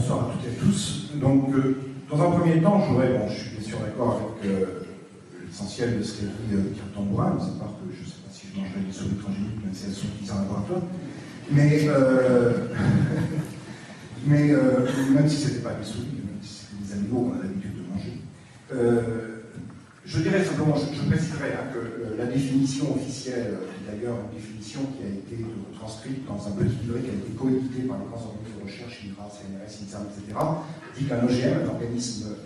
bonsoir à toutes et à tous. Donc, dans un premier temps, je suis bien sûr d'accord avec l'essentiel de ce qu'a dit Pierre Tambourin, à part que je ne sais pas si je mangerai des souris transgéniques, même si elles sont utilisées en laboratoire. Même si ce n'était pas des souris, même si c'était des animaux qu'on a l'habitude de manger. Je dirais simplement, je préciserai que la définition officielle, d'ailleurs une définition qui a été transcrite dans un petit livret qui a été coédité par les grands organismes de recherche, INRA, CNRS, INSERM, etc., dit qu'un OGM,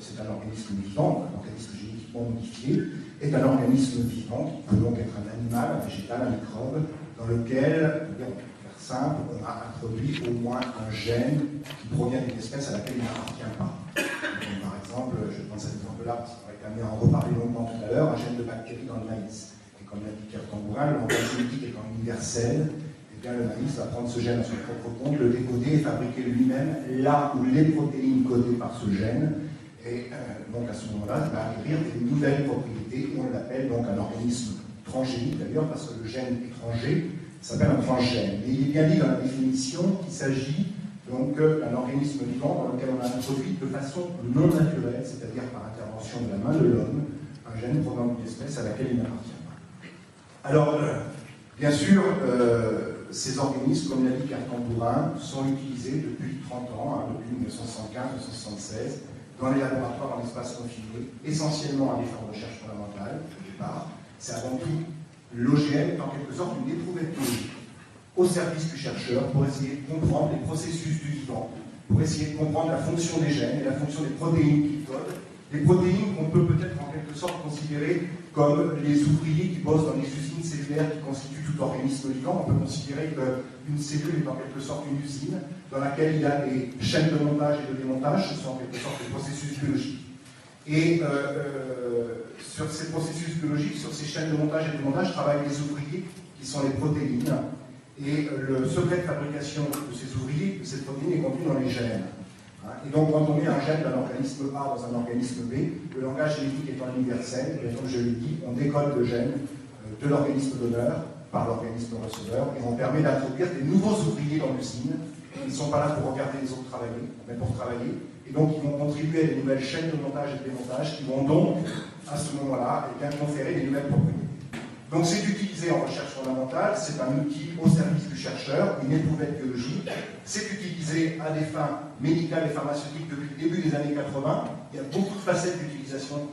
c'est un organisme vivant, un organisme génétiquement modifié, est un organisme vivant qui peut donc être un animal, un végétal, un microbe, dans lequel, pour faire simple, on a introduit au moins un gène qui provient d'une espèce à laquelle il n'appartient pas. Donc, par exemple, je prends cet exemple-là parce qu'on va être amené à en reparler longuement tout à l'heure, un gène de bactérie dans le maïs. Et comme l'a dit Pierre Tambourin, le langage génétique étant universel, eh bien, le maïs va prendre ce gène à son propre compte, le décoder et fabriquer lui-même là où les protéines codées par ce gène. Et donc à ce moment-là, il va acquérir des nouvelles propriétés et on l'appelle donc un organisme transgénique d'ailleurs parce que le gène étranger s'appelle un transgène. Et il est bien dit dans la définition qu'il s'agit donc d'un organisme vivant dans lequel on a introduit de façon non naturelle, c'est-à-dire par intervention de la main de l'homme, un gène provenant d'une espèce à laquelle il n'appartient pas. Alors, bien sûr, ces organismes, comme l'a dit Pierre Tambourin, sont utilisés depuis 30 ans, depuis 1975-1976, dans les laboratoires en espace confiné, essentiellement à des fins de recherche fondamentale, au départ. C'est avant tout l'OGM, en quelque sorte une découverte biologique, au service du chercheur pour essayer de comprendre les processus du vivant, pour essayer de comprendre la fonction des gènes et la fonction des protéines qui codent, des protéines qu'on peut peut-être en quelque sorte considérer comme les ouvriers qui bossent dans les usines cellulaires qui constituent tout organisme vivant. On peut considérer qu'une cellule est en quelque sorte une usine dans laquelle il y a des chaînes de montage et de démontage, ce sont en quelque sorte des processus biologiques. Et sur ces processus biologiques, sur ces chaînes de montage et de démontage, travaillent les ouvriers qui sont les protéines. Et le secret de fabrication de ces ouvriers, de ces protéines, est contenu dans les gènes. Et donc, quand on met un gène d'un organisme A dans un organisme B, le langage génétique étant universel, et comme je l'ai dit, on décode le gène de l'organisme donneur par l'organisme receveur, et on permet d'introduire des nouveaux ouvriers dans l'usine, qui ne sont pas là pour regarder les autres travailler, mais pour travailler, et donc ils vont contribuer à des nouvelles chaînes de montage et de démontage, qui vont donc, à ce moment-là, conférer des nouvelles propriétés. Donc c'est utilisé en recherche fondamentale, c'est un outil au service du chercheur, une éprouvette biologique, c'est utilisé à des fins médicales et pharmaceutiques depuis le début des années 80. Il y a beaucoup de facettes d'utilisation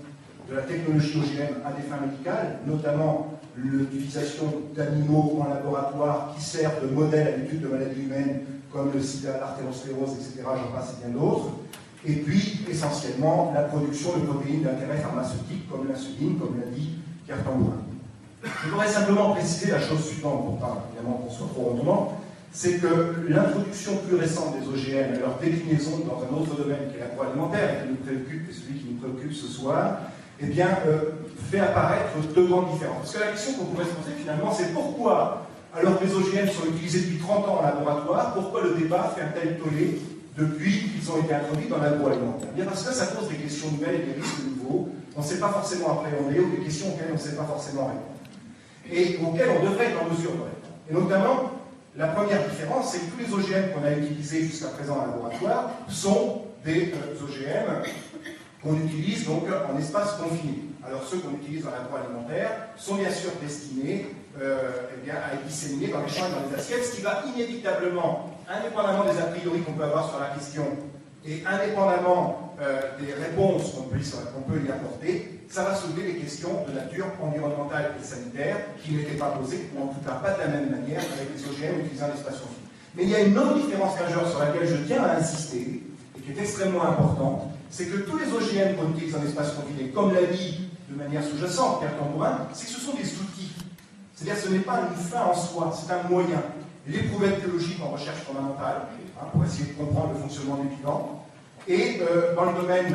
de la technologie OGM à des fins médicales, notamment l'utilisation d'animaux en laboratoire qui servent de modèle à l'étude de maladies humaines comme le sida, l'artérosclérose, etc., j'en passe et bien d'autres. Et puis, essentiellement, la production de protéines d'intérêt pharmaceutique comme l'insuline, comme l'a dit Pierre Tambourin. Je voudrais simplement préciser la chose suivante, pour pas évidemment qu'on soit trop redondant, c'est que l'introduction plus récente des OGM et leur déclinaison dans un autre domaine qui est l'agroalimentaire, qui nous préoccupe, et celui qui nous préoccupe ce soir, eh bien, fait apparaître deux grandes différences. Parce que la question qu'on pourrait se poser finalement, c'est pourquoi, alors que les OGM sont utilisés depuis 30 ans en laboratoire, pourquoi le débat fait un tel tollé depuis qu'ils ont été introduits dans l'agroalimentaire? Bien parce que ça pose des questions nouvelles et des risques nouveaux, on ne sait pas forcément appréhender, ou des questions auxquelles on ne sait pas forcément répondre. Et auxquels on devrait être en mesure de répondre. Et notamment, la première différence, c'est que tous les OGM qu'on a utilisés jusqu'à présent en laboratoire sont des OGM qu'on utilise donc en espace confiné. Alors ceux qu'on utilise dans l'agroalimentaire sont bien sûr destinés à être disséminés dans les champs et dans les assiettes, ce qui va inévitablement, indépendamment des a priori qu'on peut avoir sur la question et indépendamment des réponses qu'on peut y apporter, ça va soulever des questions de nature environnementale et sanitaire qui n'étaient pas posées, ou en tout cas pas de la même manière avec les OGM utilisant l'espace confiné. Mais il y a une autre différence majeure sur laquelle je tiens à insister, et qui est extrêmement importante, c'est que tous les OGM qu'on utilise en espace confiné, comme l'a dit de manière sous-jacente Pierre Tambourin, c'est que ce sont des outils. C'est-à-dire que ce n'est pas une fin en soi, c'est un moyen. L'éprouvette biologique en recherche fondamentale, pour essayer de comprendre le fonctionnement des vivants, et dans le domaine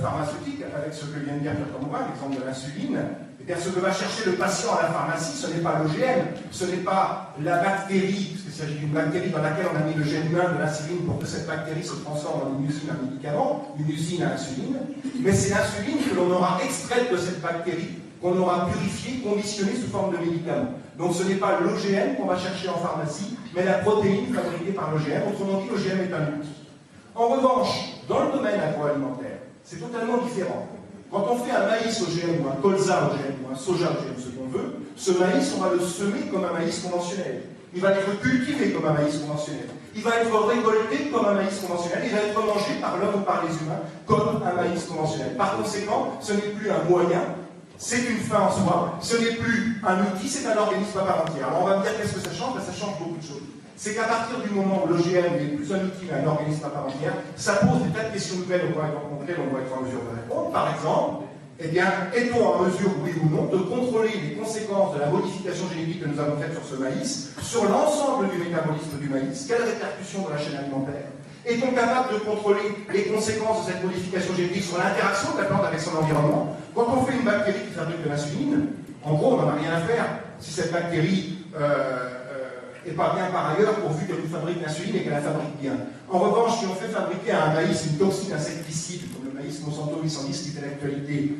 pharmaceutique, avec ce que vient de dire Pierre Tambourin, l'exemple de l'insuline, eh bien, ce que va chercher le patient à la pharmacie, ce n'est pas l'OGM, ce n'est pas la bactérie, parce qu'il s'agit d'une bactérie dans laquelle on a mis le gène humain de l'insuline pour que cette bactérie se transforme en une usine à médicaments, une usine à insuline, mais c'est l'insuline que l'on aura extraite de cette bactérie, qu'on aura purifiée, conditionnée sous forme de médicament. Donc ce n'est pas l'OGM qu'on va chercher en pharmacie, mais la protéine fabriquée par l'OGM. Autrement dit, l'OGM est un outil. En revanche, dans le domaine agroalimentaire, c'est totalement différent. Quand on fait un maïs OGM ou un colza OGM ou un soja OGM, ce qu'on veut, ce maïs, on va le semer comme un maïs conventionnel. Il va être cultivé comme un maïs conventionnel. Il va être récolté comme un maïs conventionnel. Il va être mangé par l'homme ou par les humains comme un maïs conventionnel. Par conséquent, ce n'est plus un moyen, c'est une fin en soi. Ce n'est plus un outil, c'est un organisme à part entière. Alors on va me dire qu'est-ce que ça change? Ben, ça change beaucoup de choses. C'est qu'à partir du moment où l'OGM n'est plus un outil mais un organisme à part entière, ça pose des tas de questions nouvelles auxquelles on doit être en mesure de répondre. Par exemple, eh bien, est-on en mesure, oui ou non, de contrôler les conséquences de la modification génétique que nous avons faite sur ce maïs, sur l'ensemble du métabolisme du maïs? Quelles répercussions dans la chaîne alimentaire? Est-on capable de contrôler les conséquences de cette modification génétique sur l'interaction de la plante avec son environnement? Quand on fait une bactérie qui fabrique de l'insuline, en gros, on n'en a rien à faire si cette bactérie n'est pas bien par ailleurs, pourvu qu'elle nous fabrique l'insuline et qu'elle la fabrique bien. En revanche, si on fait fabriquer à un maïs une toxine insecticide, comme le maïs Monsanto 810 qui fait l'actualité,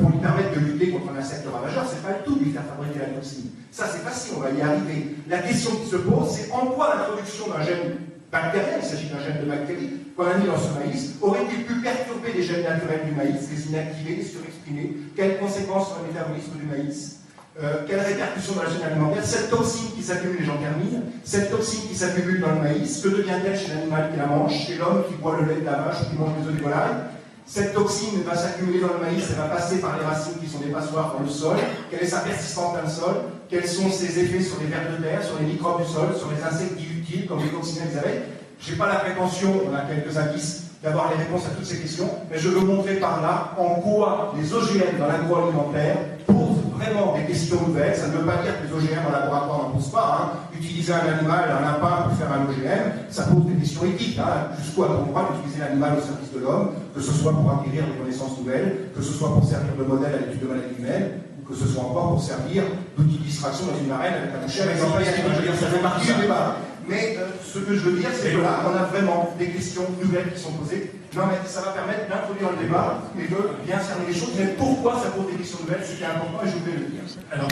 pour lui permettre de lutter contre un insecte ravageur, c'est pas le tout de lui faire fabriquer la toxine. Ça, c'est facile, on va y arriver. La question qui se pose, c'est en quoi l'introduction d'un gène bactérien, il s'agit d'un gène de bactérie, qu'on a mis dans ce maïs, aurait-il pu perturber les gènes naturels du maïs, les inactiver, les surexprimer? Quelles conséquences sur le métabolisme du maïs? Quelles répercussions dans la chaîne alimentaire? Cette toxine qui s'accumule, les gens terminent, cette toxine qui s'accumule dans le maïs, que devient-elle chez l'animal qui la mange, chez l'homme qui boit le lait de la vache ou qui mange les œufs de volaille? Cette toxine va s'accumuler dans le maïs, elle va passer par les racines qui sont des passoires dans le sol. Quelle est sa persistance dans le sol? Quels sont ses effets sur les vers de terre, sur les microbes du sol, sur les insectes utiles, comme les coccinelles des abeilles? Je n'ai pas la prétention, on a quelques indices, d'avoir les réponses à toutes ces questions, mais je veux montrer par là en quoi les OGM dans l'agroalimentaire posent vraiment des questions nouvelles. Ça ne veut pas dire que les OGM en laboratoire n'en posent pas. Utiliser un animal, un lapin pour faire un OGM, ça pose des questions éthiques. Jusqu'où a-t-on le droit d'utiliser l'animal au service de l'homme, que ce soit pour acquérir des connaissances nouvelles, que ce soit pour servir de modèle à l'étude de maladies humaines, ou que ce soit encore pour servir d'outil de distraction dans une arène avec un boucher avec un ça fait partie du débat. Mais ce que je veux dire, c'est que là, on a vraiment des questions nouvelles qui sont posées. Non, mais ça va permettre d'introduire le débat et de bien cerner les choses. Mais pourquoi ça pose des questions nouvelles, c'était important et je voulais le dire. Alors,